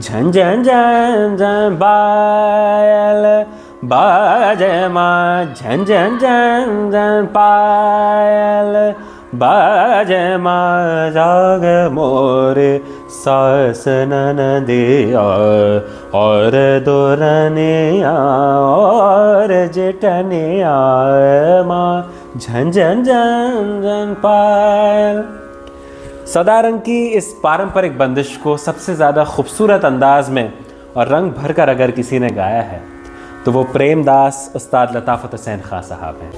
झन झन झन झन पायल बाजे माँ झन झन झन झन पायल बाजे माँ जाग मोरे सास ननदिया और दोरनिया और जेठनिया माँ झन झन झन झन पायल। सदारंग की इस पारंपरिक बंदिश को सबसे ज़्यादा खूबसूरत अंदाज में और रंग भर कर अगर किसी ने गाया है तो वो प्रेमदास उस्ताद लताफ़त हुसैन खां साहब हैं।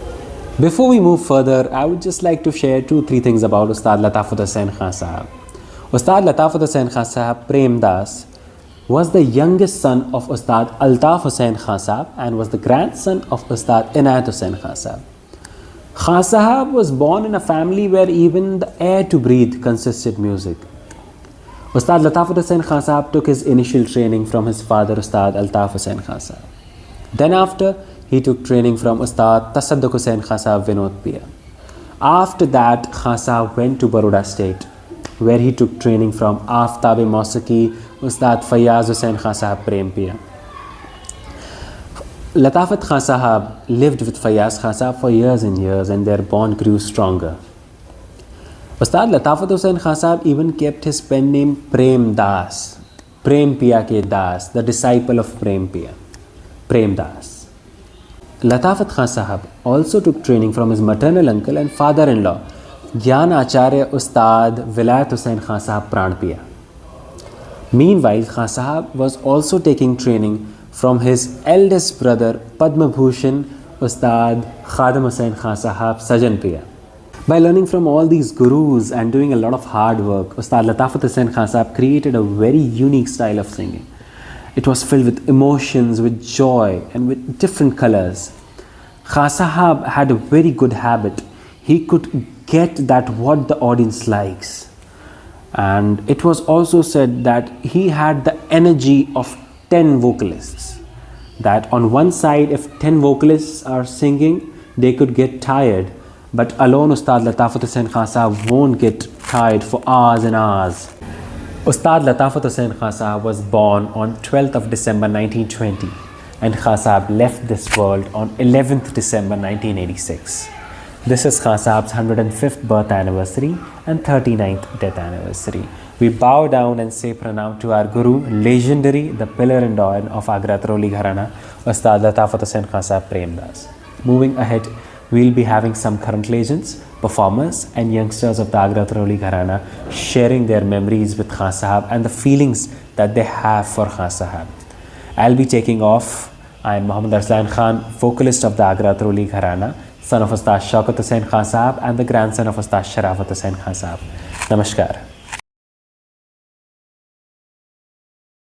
Before we move further I would just like to share 2-3 things about Ustad Latafat Hussain Khan साहब। उस्ताद लताफ़त हुसैन खां साहब Premadasa was the youngest son of Ustad Altaf Hussain Khan Sahab and was the grandson of Ustad Inayat Hussain Khan Sahab. Khan Sahab was born in a family where even the air to breathe consisted music. Ustad Latafat Hussain Khan Sahab took his initial training from his father Ustad Altaf Hussain Khan Sahab. Then after, he took training from Ustad Tasadduq Hussain Khan Sahab Vinod Pia. After that, Khan Sahab went to Baroda State, where he took training from Aftab-e Mausiqi Ustad Fayyaz Hussain Khan Sahab Prem Pia. Latafat Khan Sahab lived with Fayyaz Khan Sahab for years and years, and their bond grew stronger. Ustad Latafat Hussain Khan Sahab even kept his pen name Prem Das, Prem Pia ke Das, the disciple of Prem Pia, Prem Das. Latafat Khan Sahab also took training from his maternal uncle and father-in-law, Gyan Acharya Ustad Vilayat Hussain Khan Sahab Pran Pia. Meanwhile, Khan Sahab was also taking training from his eldest brother Padma Bhushan Ustad Khadim Hussain Khan Sahab Sajan Pia. By learning from all these gurus and doing a lot of hard work, Ustad Latafat Hussain Khan Sahab created a very unique style of singing. It was filled with emotions, with joy and with different colors. Khan Sahab had a very good habit. He could get that what the audience likes. And it was also said that he had the energy of 10 vocalists. That on one side, if 10 vocalists are singing, they could get tired. But alone Ustad Latafat Hussain Khan Sahab won't get tired for hours and hours. Ustad Latafat Hussain Khan Sahab was born on 12th of December 1920 and Khan Sahab left this world on 11th December 1986. This is Khan Sahab's 105th birth anniversary and 39th death anniversary. We bow down and say pranam to our Guru, legendary, the pillar and dawn of Agra Atroli Gharana, Ustad Latafat Hussain Khan Sahab Prem Das. Moving ahead, we'll be having some current legends, performers and youngsters of the Agra Atroli Gharana sharing their memories with Khan Sahab and the feelings that they have for Khan Sahab. I'll be taking off. I'm Muhammad Arslan Khan, vocalist of the Agra Atroli Gharana, son of Ustad Shaukat Hussain Khan Sahab and the grandson of Ustad Sharafat Hussain Khan Sahab. Namaskar.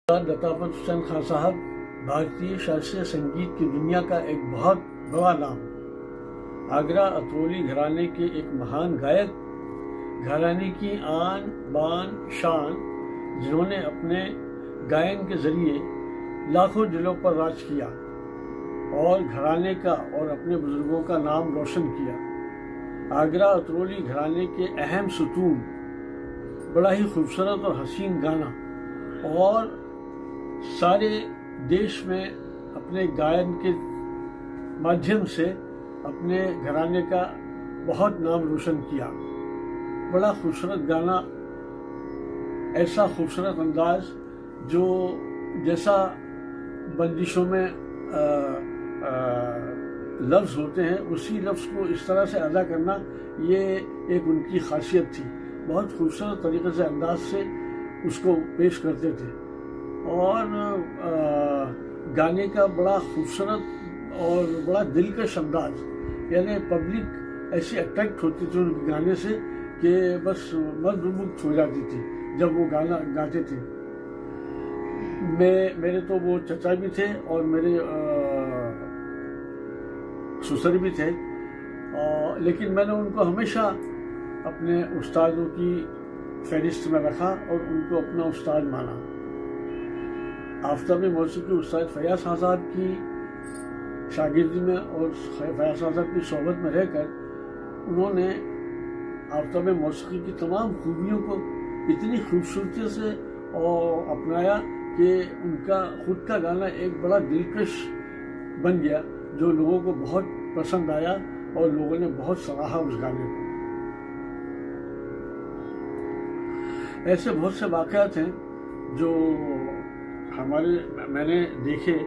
लताफत हुसैन खान साहब भारतीय शास्त्रीय संगीत की दुनिया का एक बहुत बड़ा नाम, आगरा अतरोली घराने के एक महान गायक, घराने की आन बान शान, जिन्होंने अपने गायन के जरिए लाखों दिलों पर राज किया और घराने का और अपने बुजुर्गों का नाम रोशन किया। आगरा अतरोली घराने के अहम सुतून बड़ा ही खूबसूरत और हसीन गाना, और सारे देश में अपने गायन के माध्यम से अपने घराने का बहुत नाम रोशन किया। बड़ा खूबसूरत गाना, ऐसा खूबसूरत अंदाज जो जैसा बंदिशों में लफ्ज़ होते हैं उसी लफ्ज़ को इस तरह से अदा करना, ये एक उनकी खासियत थी। बहुत खूबसूरत तरीके से अंदाज से उसको पेश करते थे, और गाने का बड़ा खूबसूरत और बड़ा दिलकश अंदाज, यानी पब्लिक ऐसी अट्रैक्ट होती थी उनके गाने से कि बस मंत्रमुग्ध हो जाती थी जब वो गाना गाते थे। मेरे तो वो चचा भी थे और मेरे ससुर भी थे, लेकिन मैंने उनको हमेशा अपने उस्तादों की फहरिस्त में रखा और उनको अपना उस्ताद माना। आफ्ताब मौसीकी उस्ताद फयाज खान साहब की शागिर्दी में और फयाज खान साहब की सोहबत में रहकर उन्होंने आफ्ताब मौसीकी की तमाम खूबियों को इतनी खूबसूरती से और अपनाया कि उनका खुद का गाना एक बड़ा दिलकश बन गया, जो लोगों को बहुत पसंद आया और लोगों ने बहुत सराहा उस गाने को। ऐसे बहुत से वाक़यात हैं जो मैंने देखे,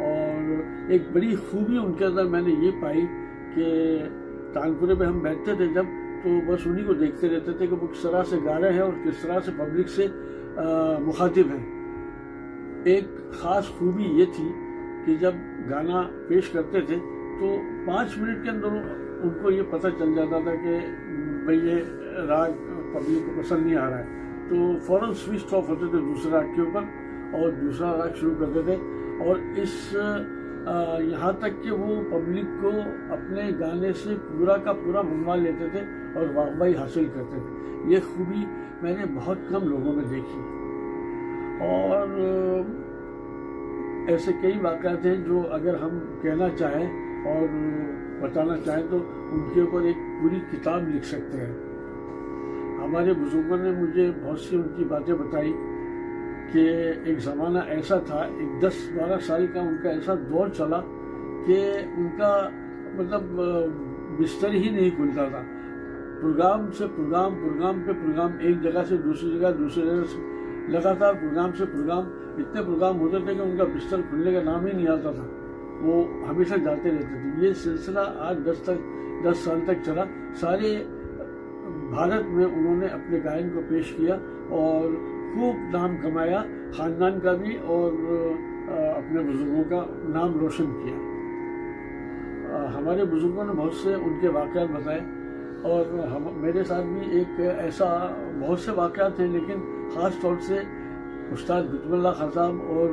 और एक बड़ी खूबी उनके अंदर मैंने ये पाई कि तानपुरे में हम बैठते थे जब, तो बस उन्हीं को देखते रहते थे कि वो किस तरह से गा रहे हैं और किस तरह से पब्लिक से मुखातिब हैं। एक ख़ास खूबी ये थी कि जब गाना पेश करते थे तो 5 मिनट के अंदर उनको ये पता चल जाता था कि भाई ये राग पब्लिक को पसंद नहीं आ रहा है, तो फ़ौरन स्विच ऑफ होते थे दूसरे राग के ऊपर और दूसरा राग शुरू करते थे, और इस यहाँ तक कि वो पब्लिक को अपने गाने से पूरा का पूरा मनवा लेते थे और वाहवाही हासिल करते थे। ये खूबी मैंने बहुत कम लोगों में देखी, और ऐसे कई वाक़यात हैं जो अगर हम कहना चाहें और बताना चाहें तो उनके ऊपर एक पूरी किताब लिख सकते हैं। हमारे बुजुर्गों ने मुझे बहुत सी उनकी बातें बताई कि एक ज़माना ऐसा था, एक 10-12 साल का उनका ऐसा दौर चला कि उनका मतलब बिस्तर ही नहीं खुलता था। प्रोग्राम से प्रोग्राम पे प्रोग्राम, एक जगह से दूसरी जगह से लगातार प्रोग्राम से प्रोग्राम, इतने प्रोग्राम होते थे कि उनका बिस्तर खुलने का नाम ही नहीं आता था, वो हमेशा जाते रहते थे। ये सिलसिला आज 10 साल तक चला। सारे भारत में उन्होंने अपने गायन को पेश किया और खूब नाम कमाया, ख़ानदान का भी और अपने बुज़ुर्गों का नाम रोशन किया। हमारे बुज़ुर्गों ने बहुत से उनके वाक़यात बताए, और मेरे साथ भी एक ऐसा बहुत से वाक़यात हैं, लेकिन ख़ास तौर से उस्ताद बिस्मिल्लाह खान साहब और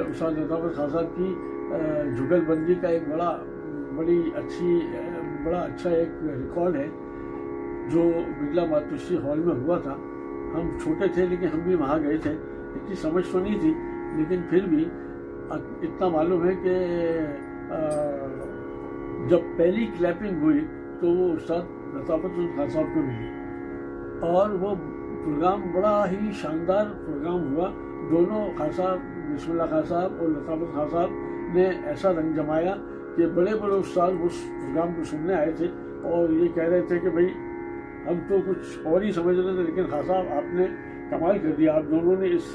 उस्ताद लताफ़त खान साहब की जुगलबंदी का एक बड़ा अच्छा एक रिकॉर्ड है जो बिरला मातोश्री हॉल में हुआ था। हम छोटे थे लेकिन हम भी वहाँ गए थे, इतनी समझ तो नहीं थी, लेकिन फिर भी इतना मालूम है कि जब पहली क्लैपिंग हुई तो वो उस्ताद लताफ़त खान साहब को मिली, और वो प्रोग्राम बड़ा ही शानदार प्रोग्राम हुआ। दोनों खान साहब, बिस्मिल्लाह खान साहब और लताफ़त खान साहब ने ऐसा रंग जमाया कि बड़े बड़े उस्ताद उस प्रोग्राम को सुनने आए थे और ये कह रहे थे कि भाई हम तो कुछ और ही समझ रहे थे, लेकिन खान साहब आपने कमाल कर दिया। आप दोनों ने इस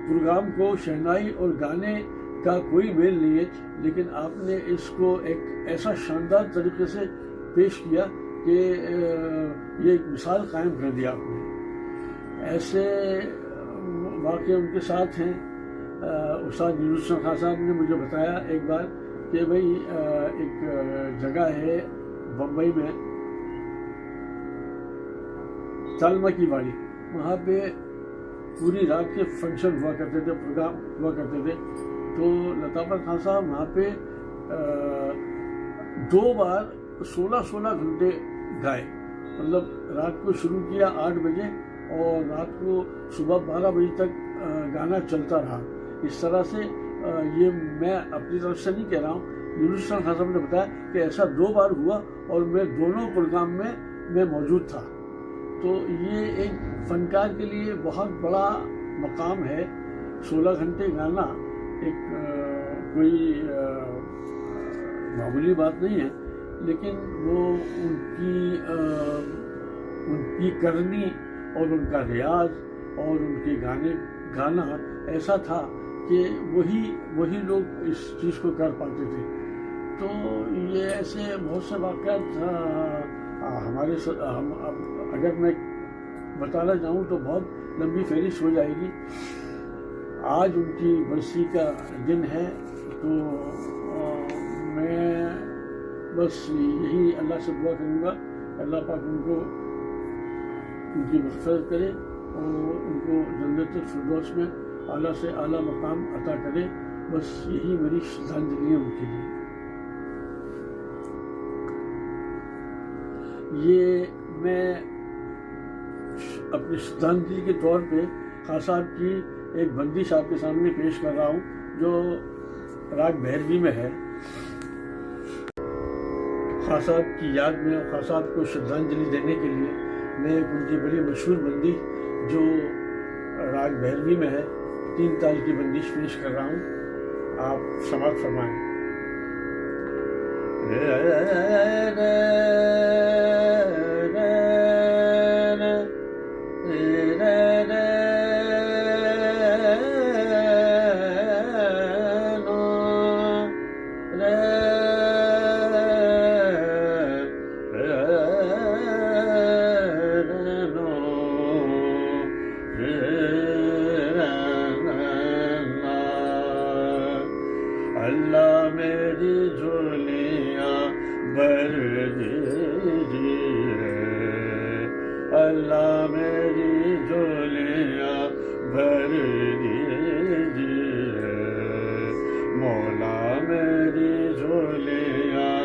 प्रोग्राम को शहनाई और गाने का कोई मेल नहीं है, लेकिन आपने इसको एक ऐसा शानदार तरीके से पेश किया कि ये एक मिसाल कायम कर दिया आपने। ऐसे वाक़े उनके साथ हैं। उस्ताद यूनुस खान साहब ने मुझे बताया एक बार कि भाई एक जगह है बम्बई में, तालमा की वाड़ी, वहाँ पे पूरी रात के फंक्शन हुआ करते थे, प्रोग्राम हुआ करते थे। तो लताफ़त खान साहब वहाँ पे 2 बार 16 घंटे गाए, मतलब रात को शुरू किया 8 बजे और रात को सुबह 12 बजे तक गाना चलता रहा। इस तरह से ये मैं अपनी तरफ से नहीं कह रहा हूँ, यूनुस खान साहब ने बताया कि ऐसा 2 बार हुआ और मैं दोनों प्रोग्राम में मैं मौजूद था। तो ये एक फनकार के लिए बहुत बड़ा मकाम है। 16 घंटे गाना एक कोई मामूली बात नहीं है, लेकिन वो उनकी करनी और उनका रियाज और उनके गाना ऐसा था कि वही लोग इस चीज़ को कर पाते थे। तो ये ऐसे बहुत से वाक़यात अगर मैं बताना चाहूँ तो बहुत लंबी फहरिस्त हो जाएगी। आज उनकी बरसी का दिन है, तो मैं बस यही अल्लाह से दुआ करूँगा, अल्लाह पाक उनकी मग़फ़िरत करे और उनको जन्नतुल फिरदौस में आला से आला मकाम अता करे। बस यही मेरी श्रद्धांजलि है उनके लिए। ये मैं अपनी श्रद्धांजलि के तौर पे खां साहब की एक बंदिश आपके सामने पेश कर रहा हूँ, जो राग भैरवी में है। खां साहब की याद में और खां साहब को श्रद्धांजलि देने के लिए मैं एक उनकी बड़ी मशहूर बंदिश जो राग भैरवी में है, 3 ताल की बंदिश पेश कर रहा हूँ। आप समाअत फरमाएं। अल्लाह मेरी झोलियाँ भर दीजिए, अल्लाह मेरी झोलियाँ भर दीजिए, मौला मेरी झोलियाँ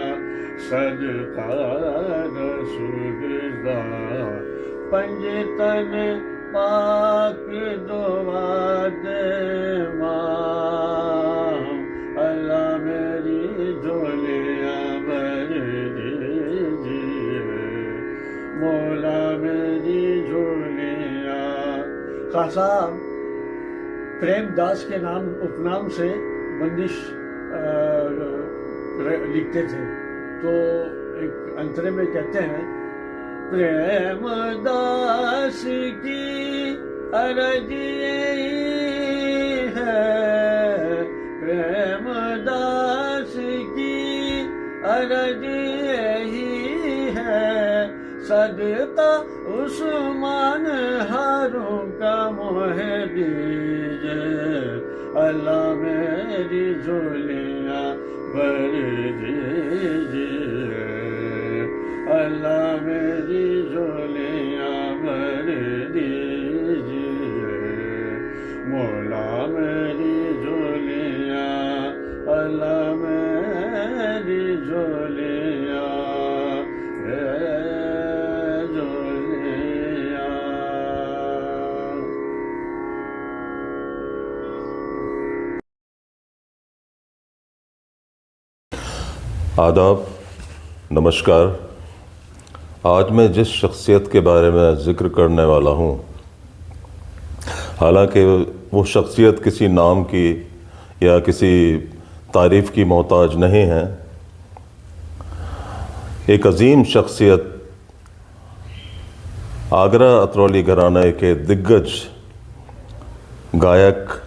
सदका रसूलुल्लाह, पंजतन पाक दुआ दे अल्लाह मेरी झोलियाँ भर दीजिए, मौला मेरी झोलियाँ। खां साहब प्रेमदास के नाम उपनाम से बंदिश लिखते थे। तो एक अंतरे में कहते हैं, प्रेमदास की अर्ज यही है, प्रेमदास की अर्ज यही है, सदका उस्मान हारू का मोहे दीजिए, अल्लाह मेरी झोलियाँ भर दीजिए, अल्लाह मेरी झोलियाँ भर दीजिए, मौला मेरी झोलियाँ, अल्लाह मेरी झोलियाँ आदाब, नमस्कार। आज मैं जिस शख्सियत के बारे में ज़िक्र करने वाला हूँ, हालांकि वो शख्सियत किसी नाम की या किसी तारीफ़ की मोहताज नहीं है। एक अजीम शख्सियत, आगरा अतरौली घराने के दिग्गज गायक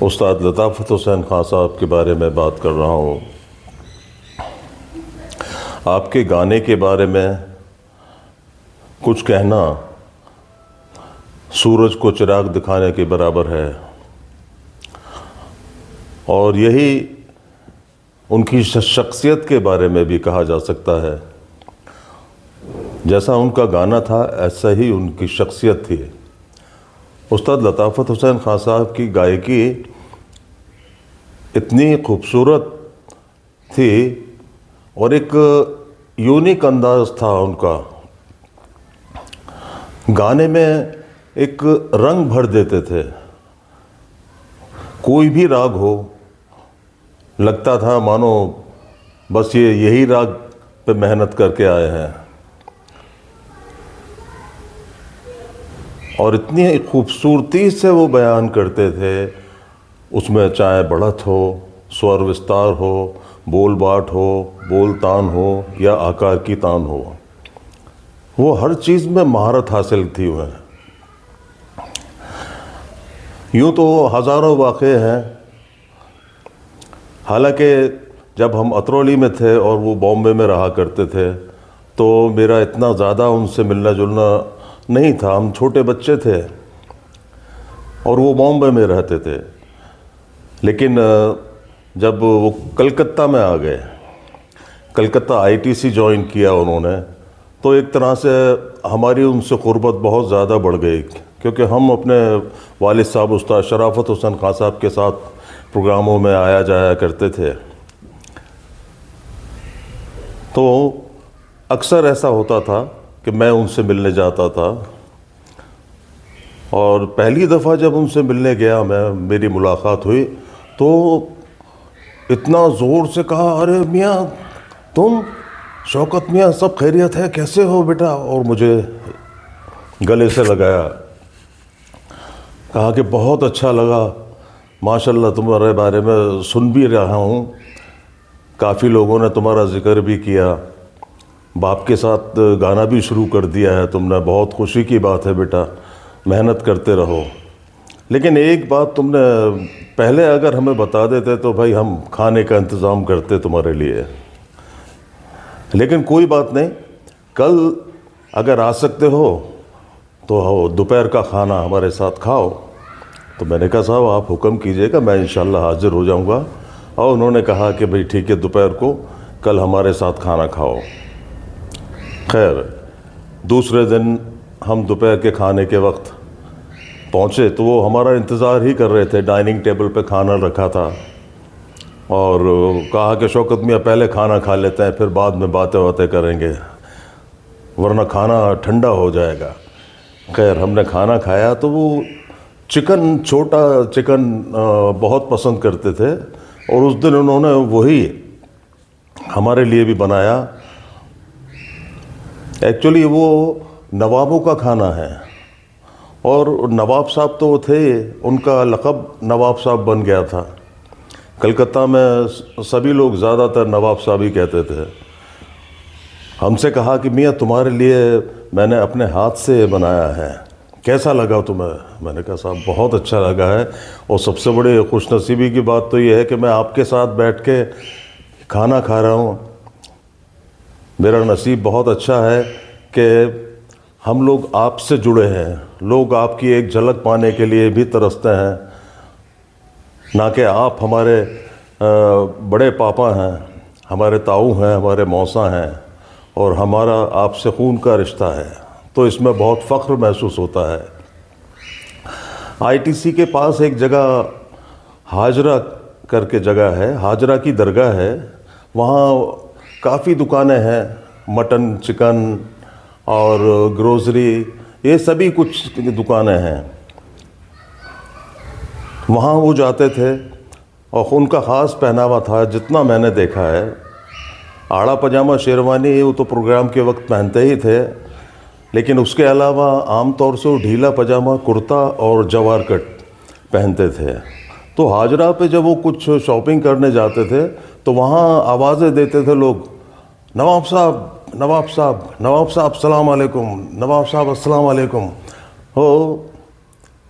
उस्ताद लताफ़त हुसैन खां साहब के बारे में बात कर रहा हूँ। आपके गाने के बारे में कुछ कहना सूरज को चिराग दिखाने के बराबर है, और यही उनकी शख्सियत के बारे में भी कहा जा सकता है। जैसा उनका गाना था, ऐसा ही उनकी शख्सियत थी। उस्ताद लताफ़त हुसैन खां साहब की गायकी इतनी खूबसूरत थी और एक यूनिक अंदाज़ था उनका। गाने में एक रंग भर देते थे। कोई भी राग हो, लगता था मानो बस यही राग पे मेहनत करके आए हैं। और इतनी खूबसूरती से वो बयान करते थे, उसमें चाहे बढ़त हो, स्वर विस्तार हो, बोल बाट हो, बोल तान हो या आकार की तान हो, वो हर चीज़ में महारत हासिल थी उन्हें। यूँ तो हज़ारों वाक़े हैं, हालांकि जब हम अतरौली में थे और वो बॉम्बे में रहा करते थे तो मेरा इतना ज़्यादा उनसे मिलना जुलना नहीं था, हम छोटे बच्चे थे और वो बॉम्बे में रहते थे। लेकिन जब वो कलकत्ता में आ गए, कलकत्ता आईटीसी ज्वाइन किया उन्होंने, तो एक तरह से हमारी उनसे क़ुर्बत बहुत ज़्यादा बढ़ गई, क्योंकि हम अपने वालिद साहब उस्ताद शराफत हुसैन खान साहब के साथ प्रोग्रामों में आया जाया करते थे। तो अक्सर ऐसा होता था कि मैं उनसे मिलने जाता था, और पहली दफ़ा जब उनसे मिलने गया मेरी मुलाकात हुई तो इतना ज़ोर से कहा, अरे मियाँ तुम, शौकत मियाँ, सब खैरियत है, कैसे हो बेटा? और मुझे गले से लगाया, कहा कि बहुत अच्छा लगा, माशाल्लाह तुम्हारे बारे में सुन भी रहा हूँ, काफ़ी लोगों ने तुम्हारा ज़िक्र भी किया, बाप के साथ गाना भी शुरू कर दिया है तुमने, बहुत खुशी की बात है बेटा, मेहनत करते रहो। लेकिन एक बात तुमने पहले अगर हमें बता देते तो भाई हम खाने का इंतज़ाम करते तुम्हारे लिए, लेकिन कोई बात नहीं, कल अगर आ सकते हो तो दोपहर का खाना हमारे साथ खाओ। तो मैंने कहा साहब आप हुक्म कीजिएगा, मैं इंशाल्लाह हाजिर हो जाऊंगा। और उन्होंने कहा कि भाई ठीक है, दोपहर को कल हमारे साथ खाना खाओ। खैर, दूसरे दिन हम दोपहर के खाने के वक्त पहुँचे तो वो हमारा इंतज़ार ही कर रहे थे, डाइनिंग टेबल पे खाना रखा था, और कहा कि शौकत मियाँ पहले खाना खा लेते हैं, फिर बाद में बातें बातें करेंगे, वरना खाना ठंडा हो जाएगा। खैर, हमने खाना खाया तो वो चिकन, छोटा चिकन बहुत पसंद करते थे, और उस दिन उन्होंने वही हमारे लिए भी बनाया। एक्चुअली वो नवाबों का खाना है, और नवाब साहब तो वो थे, उनका लक़ब नवाब साहब बन गया था। कलकत्ता में सभी लोग ज़्यादातर नवाब साहब ही कहते थे। हमसे कहा कि मियाँ तुम्हारे लिए मैंने अपने हाथ से बनाया है, कैसा लगा तुम्हें? मैंने कहा साहब बहुत अच्छा लगा है, और सबसे बड़ी खुशनसीबी की बात तो ये है कि मैं आपके साथ बैठ के खाना खा रहा हूँ। मेरा नसीब बहुत अच्छा है कि हम लोग आपसे जुड़े हैं, लोग आपकी एक झलक पाने के लिए भी तरसते हैं, ना कि आप हमारे बड़े पापा हैं, हमारे ताऊ हैं, हमारे मौसा हैं, और हमारा आपसे खून का रिश्ता है, तो इसमें बहुत फ़ख्र महसूस होता है। आईटीसी के पास एक जगह हाजरा करके जगह है, हाजरा की दरगाह है, वहाँ काफ़ी दुकानें हैं, मटन, चिकन और ग्रोसरी, ये सभी कुछ दुकानें हैं। वहाँ वो जाते थे, और उनका ख़ास पहनावा था, जितना मैंने देखा है, आड़ा पजामा शेरवानी वो तो प्रोग्राम के वक्त पहनते ही थे, लेकिन उसके अलावा आम तौर से वो ढीला पजामा, कुर्ता और जवार कट पहनते थे। तो हाजरा पे जब वो कुछ शॉपिंग करने जाते थे तो वहाँ आवाज़ें देते थे लोग, नवाब साहब, नवाब साहब, नवाब साहब सलाम अलैकुम, नवाब साहब अस्सलाम अलैकुम। वो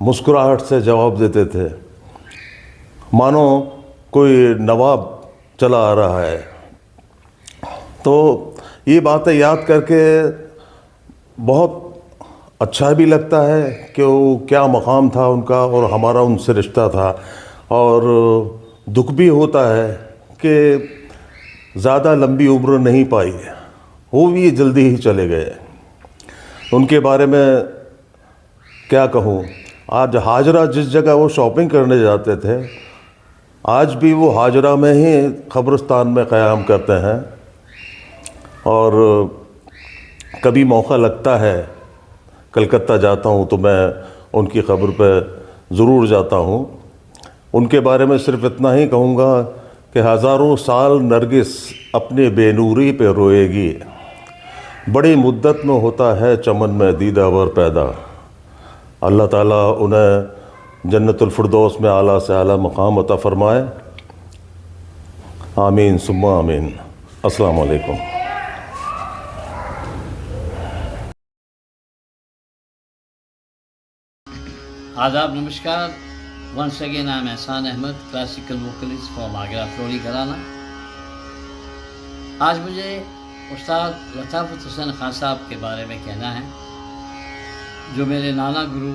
मुस्कुराहट से जवाब देते थे, मानो कोई नवाब चला आ रहा है। तो ये बातें याद करके बहुत अच्छा भी लगता है कि वो क्या मकाम था उनका और हमारा उनसे रिश्ता था, और दुख भी होता है कि ज़्यादा लंबी उम्र नहीं पाई, वो भी जल्दी ही चले गए। उनके बारे में क्या कहूँ, आज हाजरा जिस जगह वो शॉपिंग करने जाते थे, आज भी वो हाजरा में ही कब्रिस्तान में क़याम करते हैं, और कभी मौका लगता है कलकत्ता जाता हूँ तो मैं उनकी क़ब्र पे ज़रूर जाता हूँ। उनके बारे में सिर्फ़ इतना ही कहूँगा कि हज़ारों साल नरगिस अपने बेनूरी पे रोएगी, बड़ी मुद्दत में होता है चमन में दीदावर पैदा। अल्लाह ताला उन्हें जन्नतुल फिरदौस में आला से आला मकाम अता फ़रमाए। आमीन सुम्मा आमीन। अस्सलामु अलैकुम। आदाब, नमस्कार। Once again, I am Ehsan Ahmed, classical vocalist from Agra Atrauli घराना। आज मुझे उस्ताद लताफ़त हुसैन खान साहब के बारे में कहना है, जो मेरे नाना गुरु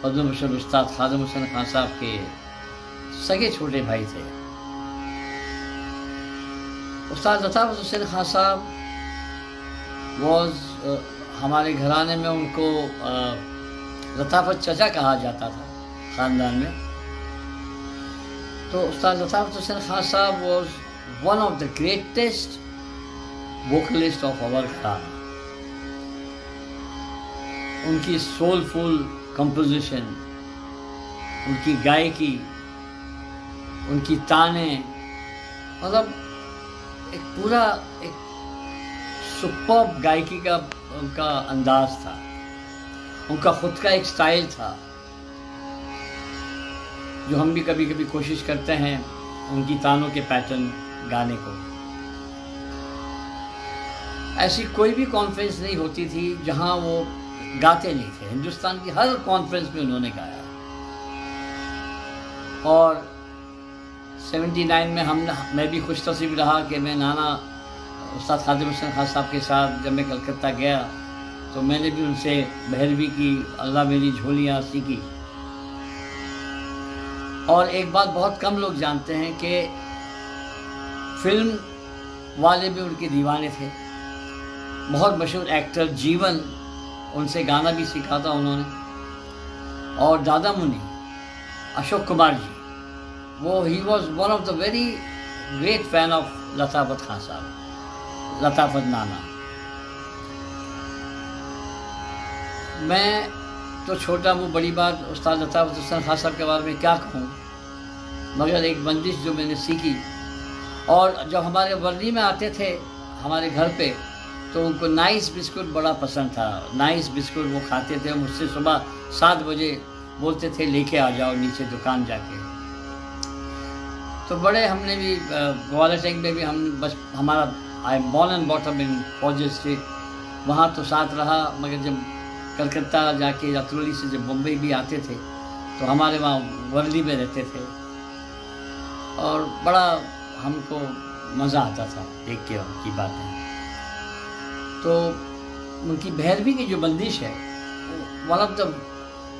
पद्म भूषण उस्ताद खादिम हुसैन खान साहब के सगे छोटे भाई थे। उस्ताद लताफ़त हुसैन खान साहब हमारे घराने में उनको लताफ़त चचा कहा जाता था ख़ानदान में। तो उस्ताद Latafat Hussain Khan sahab was one of the greatest vocalist of our gharana. उनकी सोलफुल कंपोजिशन, उनकी गायकी, उनकी ताने, मतलब एक पूरा एक सुपर्ब गायकी का उनका अंदाज था। उनका ख़ुद का एक स्टाइल था जो हम भी कभी कभी कोशिश करते हैं उनकी तानों के पैटर्न गाने को। ऐसी कोई भी कॉन्फ्रेंस नहीं होती थी जहां वो गाते नहीं थे। हिंदुस्तान की हर कॉन्फ्रेंस में उन्होंने गाया। और 79 में मैं भी खुश नसीब रहा कि मैं नाना उस्ताद खादिम हुसैन खान साहब के साथ जब मैं कलकत्ता गया तो मैंने भी उनसे बहरवी की, अल्लाह मेरी झोलियाँ सीखी। और एक बात बहुत कम लोग जानते हैं कि फिल्म वाले भी उनके दीवाने थे। बहुत मशहूर एक्टर जीवन, उनसे गाना भी सीखा था उन्होंने। और दादा मुनि अशोक कुमार जी, वो he was one of the very great fan of Latafat Khan Sahab, Latafat नाना। मैं तो छोटा हूँ, बड़ी बात उस्ताद लताफ़त हुसैन खान साहब के बारे में क्या कहूँ, मगर एक बंदिश जो मैंने सीखी। और जब हमारे वर्दी में आते थे हमारे घर पे तो उनको नाइस बिस्कुट बड़ा पसंद था। नाइस बिस्कुट वो खाते थे। मुझसे सुबह 7 बजे बोलते थे लेके आ जाओ नीचे दुकान जाके। तो बड़े हमने भी ग्वालियर टैंक में भी हम बस हमारा I born and bottom in फौजी स्ट्रीट, वहाँ तो साथ रहा। मगर जब कलकत्ता जाके अतरौली से जब मुंबई भी आते थे तो हमारे वहाँ वर्ली में रहते थे और बड़ा हमको मज़ा आता था देख के उनकी बातें। तो उनकी भैरवी की जो बंदिश है, वन ऑफ द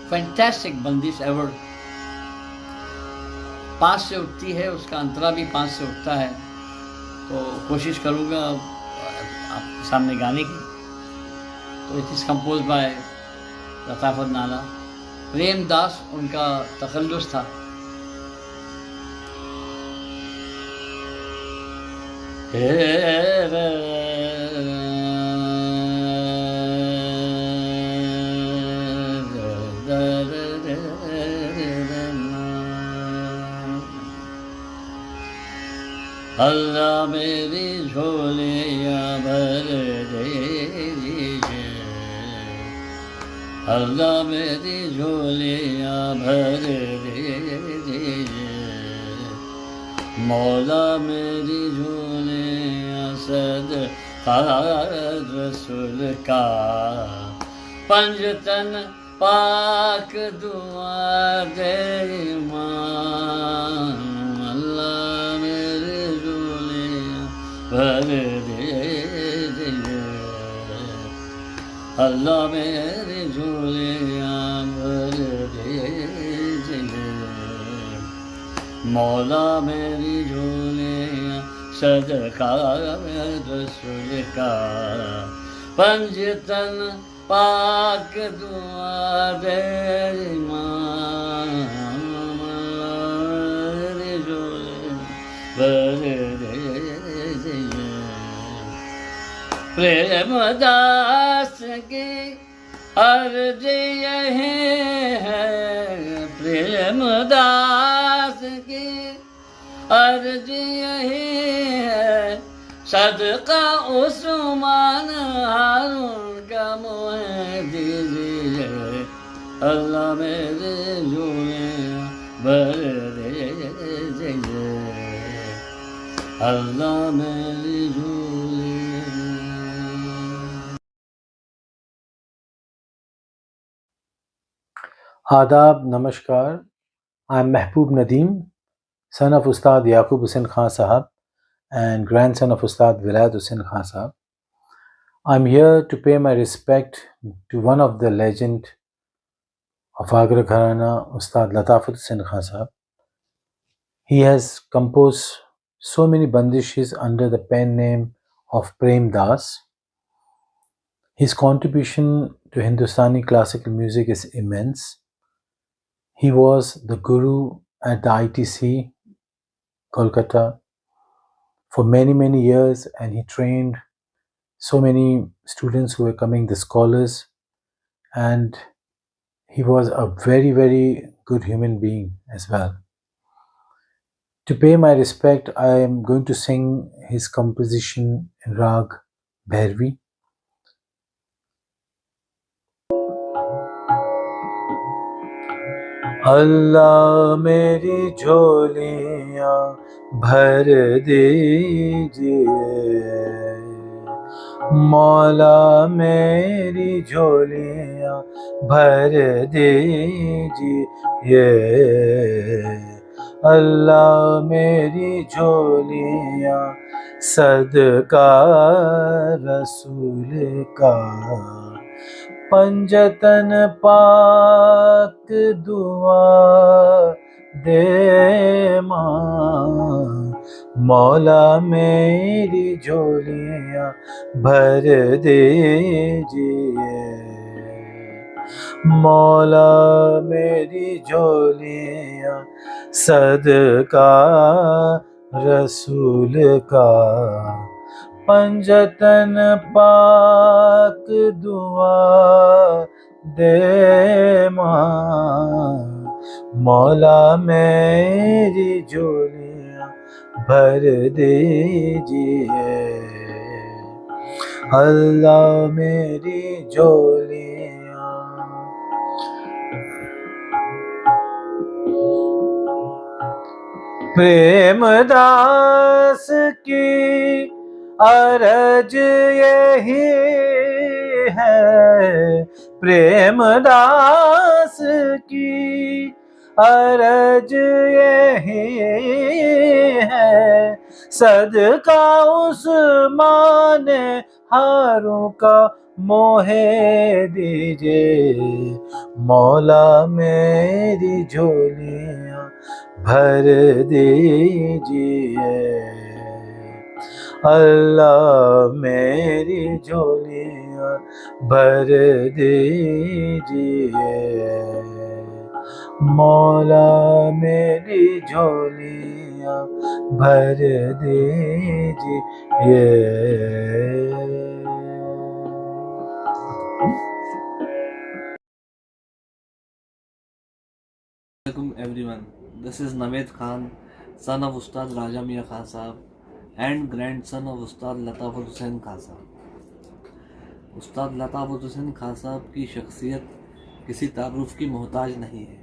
फैंटास्टिक बंदिश एवर। 5 से उठती है, उसका अंतरा भी 5 से उठता है। तो कोशिश करूँगा आपके सामने गाने की। तो इट इज़ कंपोज बाय लताफ़त नाना। प्रेम दास उनका तखल्लुस था। अल्लाह मेरी झोलियाँ भर दीजिए, अल्लाह मेरी झोलियाँ भर दीजिए, मौला मेरी झोलियाँ सदका रसूल का, पंजतन पाक दुआ दे ईमान, अल्लाह मेरी झोलियाँ भर दीजिए, अल्लाह मेरी झोलियाँ भर दीजिए, मौला मेरी झोलियाँ सदका रसूल का, पंजतन पाक दुआ दे ईमान, मेरी झोलियाँ भर दीजिए। प्रेम दास की अर्ज यही है, प्रेम दास की अर्ज यही है, सदका उस्मान हारून का मुँह दीजिए, अल्लाह मेरे झोलियाँ भर दे, अल्लाह मेरी झोलियाँ। आदाब, नमस्कार. I'm Mehboob Nadeem, son of Ustad Yaqub Hussain Khan Sahab and grandson of Ustad Vilayat Hussain Khan Sahab. I'm here to pay my respect to one of the legend of Agra Gharana, Ustad Latafat Hussain Khan Sahab. He has composed so many bandishes under the pen name of Prem Das. His contribution to Hindustani classical music is immense. He was the guru at the ITC, Kolkata, for many, many years, and he trained so many students who were coming, the scholars, and he was a very, very good human being as well. To pay my respect, I am going to sing his composition in Rag Bhairavi. अल्लाह मेरी झोलियाँ भर दीजिए, मौला मेरी झोलियाँ भर दीजिए, अल्लाह मेरी झोलियाँ सदका रसूल का, पंजतन पाक दुआ दे माँ, मौला मेरी झोलियाँ भर दीजिए, मौला मेरी झोलियाँ सदका रसूल का, पंजतन पाक दुआ दे माँ, मौला मेरी झोलियाँ भर दीजिए, अल्लाह मेरी झोलियाँ। प्रेमदास की अर्ज यही है, प्रेमदास की अर्ज यही है, सदका उस्मान हारों का मोहे दीजिए, मौला मेरी झोलियाँ भर दीजिए, अल्लाह मेरी झोलियाँ भर दीजिए, मौला मेरी झोलियाँ भर दीजिए। Everyone, this is Naveed Khan, son of Ustad Raja Mian Khan Sahab and grandson of Ustad Latafat Hussain Khan Sahab. उस्ताद लताफ़त हुसैन खान साहब की शख्सियत किसी तारुफ की मोहताज नहीं है।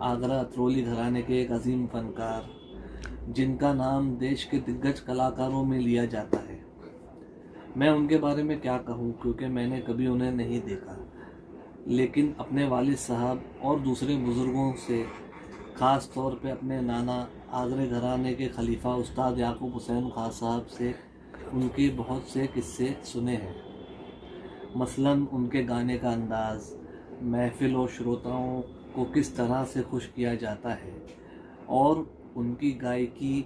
आगरा अतरौली घराने के एक अजीम फ़नकार, जिनका नाम देश के दिग्गज कलाकारों में लिया जाता है। मैं उनके बारे में क्या कहूँ, क्योंकि मैंने कभी उन्हें नहीं देखा, लेकिन अपने वालिद साहब और दूसरे बुज़ुर्गों से, ख़ास तौर पे अपने नाना आगरे घराने के खलीफा उस्ताद याकूब हुसैन खान साहब से उनके बहुत से किस्से सुने हैं। मसलन उनके गाने का अंदाज़ महफ़िल और श्रोताओं को किस तरह से खुश किया जाता है, और उनकी गायकी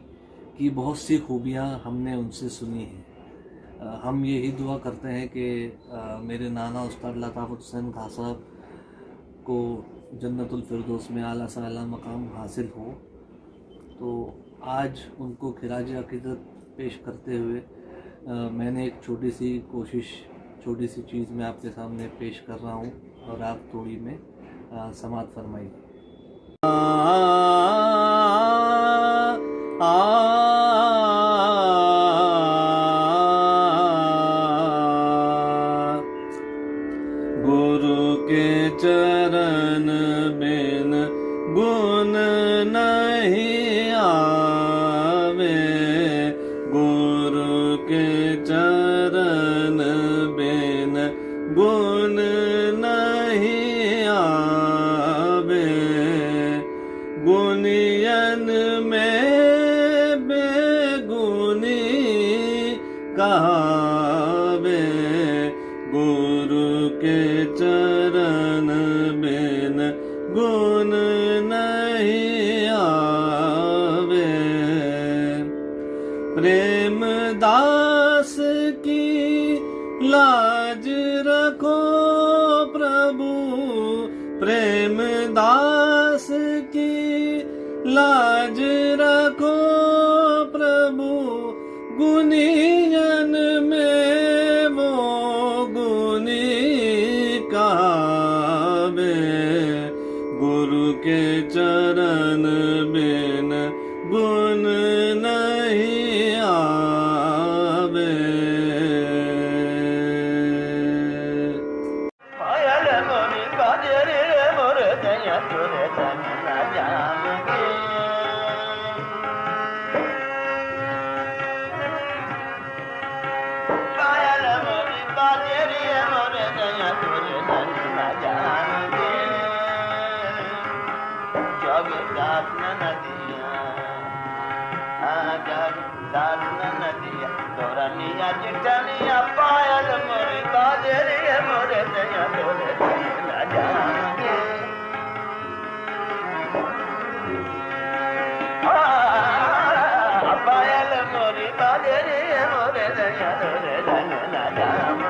की बहुत सी खूबियाँ हमने उनसे सुनी हैं। हम यही दुआ करते हैं कि मेरे नाना उस्ताद लताफ़त हुसैन खान साहब को जन्नतुल फिरदौस में आला से आला मकाम हासिल हो। तो आज उनको खिराज अक़ीदत पेश करते हुए मैंने एक छोटी सी चीज़ मैं आपके सामने पेश कर रहा हूँ, और आप थोड़ी में समात फरमाइए। गुरु के चरण बिन गुण नहीं आवे, गुरु के चरण बिन गुण नहीं आवे, गुनियन में बेगुनी कहावे, गुरु के चरण बिन गुण नहीं आवे। प्रेम दास की लाज रखो प्रभु, प्रेम दास की लाज रखो प्रभु, गुनियन में वो गुनी कहावे, गुरु के चरण बिन गुण नहीं आवे। पायल मोरी बाजरे मोर दया तोरे तन न जानके, पायल मोरी बाजरे मोर दया तोरे तन न जानके, जग दास न दिया जग दास न दिया तोरनिया चिटनिया, पायल मोरी बाजरे मोर दया तोरे तन न जानके, पायल मोरी बाजरे मोर दया तोरे तन न जानके।